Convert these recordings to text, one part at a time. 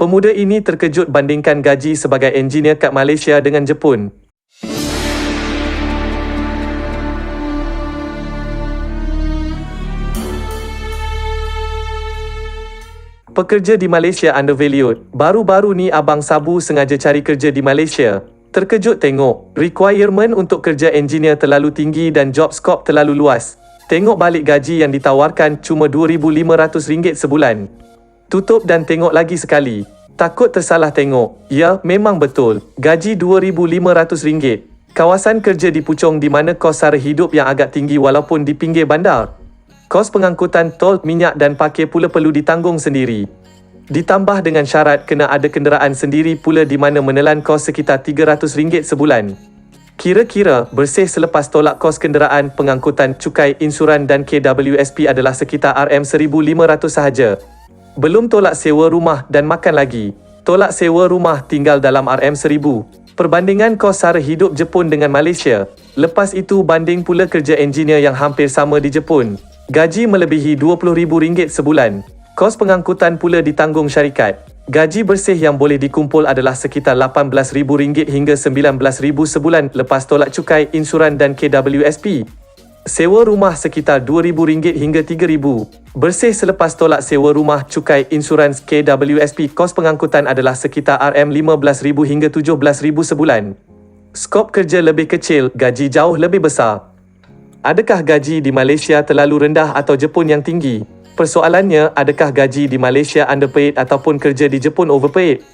Pemuda ini terkejut bandingkan gaji sebagai engineer kat Malaysia dengan Jepun. Pekerja di Malaysia undervalued. Baru-baru ni Abang Sabu sengaja cari kerja di Malaysia. Terkejut tengok, requirement untuk kerja engineer terlalu tinggi dan job scope terlalu luas. Tengok balik gaji yang ditawarkan cuma RM2,500 sebulan. Tutup dan tengok lagi sekali. Takut tersalah tengok. Ya, memang betul. Gaji RM2,500. Kawasan kerja di Puchong di mana kos sara hidup yang agak tinggi walaupun di pinggir bandar. Kos pengangkutan tol, minyak dan parkir pula perlu ditanggung sendiri. Ditambah dengan syarat kena ada kenderaan sendiri pula di mana menelan kos sekitar RM300 sebulan. Kira-kira bersih selepas tolak kos kenderaan, pengangkutan, cukai, insuran dan KWSP adalah sekitar RM1,500 sahaja. Belum tolak sewa rumah dan makan lagi. Tolak sewa rumah tinggal dalam RM1,000. Perbandingan kos sara hidup Jepun dengan Malaysia. Lepas itu banding pula kerja engineer yang hampir sama di Jepun. Gaji melebihi RM20,000 sebulan. Kos pengangkutan pula ditanggung syarikat. Gaji bersih yang boleh dikumpul adalah sekitar RM18,000 hingga RM19,000 sebulan lepas tolak cukai, insuran dan KWSP. Sewa rumah sekitar RM2,000 hingga RM3,000. Bersih selepas tolak sewa rumah, cukai, insurans, KWSP, kos pengangkutan adalah sekitar RM15,000 hingga RM17,000 sebulan. Skop kerja lebih kecil, gaji jauh lebih besar. Adakah gaji di Malaysia terlalu rendah atau Jepun yang tinggi? Persoalannya, adakah gaji di Malaysia underpaid ataupun kerja di Jepun overpaid?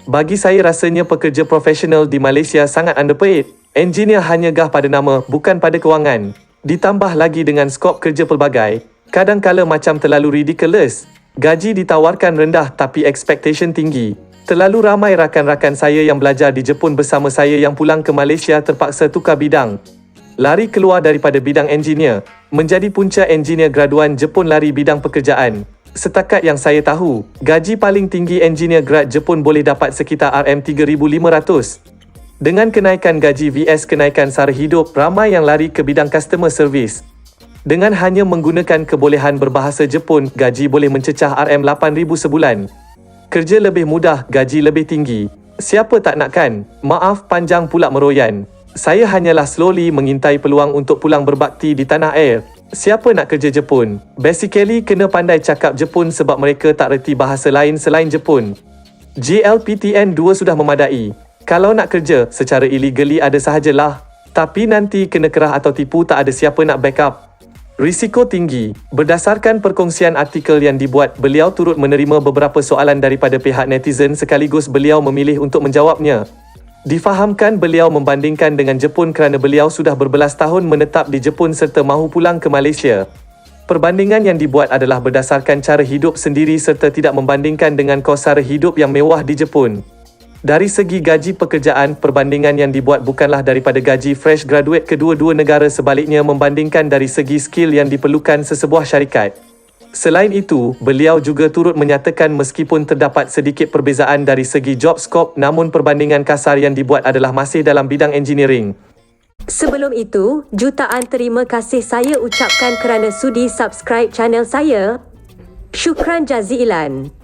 Bagi saya rasanya pekerja profesional di Malaysia sangat underpaid. Engineer hanya gah pada nama, bukan pada kewangan. Ditambah lagi dengan skop kerja pelbagai, kadang-kala macam terlalu ridiculous. Gaji ditawarkan rendah tapi expectation tinggi. Terlalu ramai rakan-rakan saya yang belajar di Jepun bersama saya yang pulang ke Malaysia terpaksa tukar bidang. Lari keluar daripada bidang engineer, menjadi punca engineer graduan Jepun lari bidang pekerjaan. Setakat yang saya tahu, gaji paling tinggi engineer grad Jepun boleh dapat sekitar RM3,500. Dengan kenaikan gaji vs kenaikan sara hidup, ramai yang lari ke bidang customer service. Dengan hanya menggunakan kebolehan berbahasa Jepun, gaji boleh mencecah RM8,000 sebulan. Kerja lebih mudah, gaji lebih tinggi. Siapa tak nakkan? Maaf panjang pula meroyan. Saya hanyalah slowly mengintai peluang untuk pulang berbakti di tanah air. Siapa nak kerja Jepun? Basically kena pandai cakap Jepun sebab mereka tak reti bahasa lain selain Jepun. JLPTN 2 sudah memadai. Kalau nak kerja, secara illegally ada sahajalah. Tapi nanti kena kerah atau tipu tak ada siapa nak backup. Risiko tinggi. Berdasarkan perkongsian artikel yang dibuat, beliau turut menerima beberapa soalan daripada pihak netizen sekaligus beliau memilih untuk menjawabnya. Difahamkan beliau membandingkan dengan Jepun kerana beliau sudah berbelas tahun menetap di Jepun serta mahu pulang ke Malaysia. Perbandingan yang dibuat adalah berdasarkan cara hidup sendiri serta tidak membandingkan dengan kos sara hidup yang mewah di Jepun. Dari segi gaji pekerjaan, perbandingan yang dibuat bukanlah daripada gaji fresh graduate kedua-dua negara, sebaliknya membandingkan dari segi skill yang diperlukan sesebuah syarikat. Selain itu, beliau juga turut menyatakan meskipun terdapat sedikit perbezaan dari segi job scope, namun perbandingan kasar yang dibuat adalah masih dalam bidang engineering. Sebelum itu, jutaan terima kasih saya ucapkan kerana sudi subscribe channel saya. Syukran jazilan.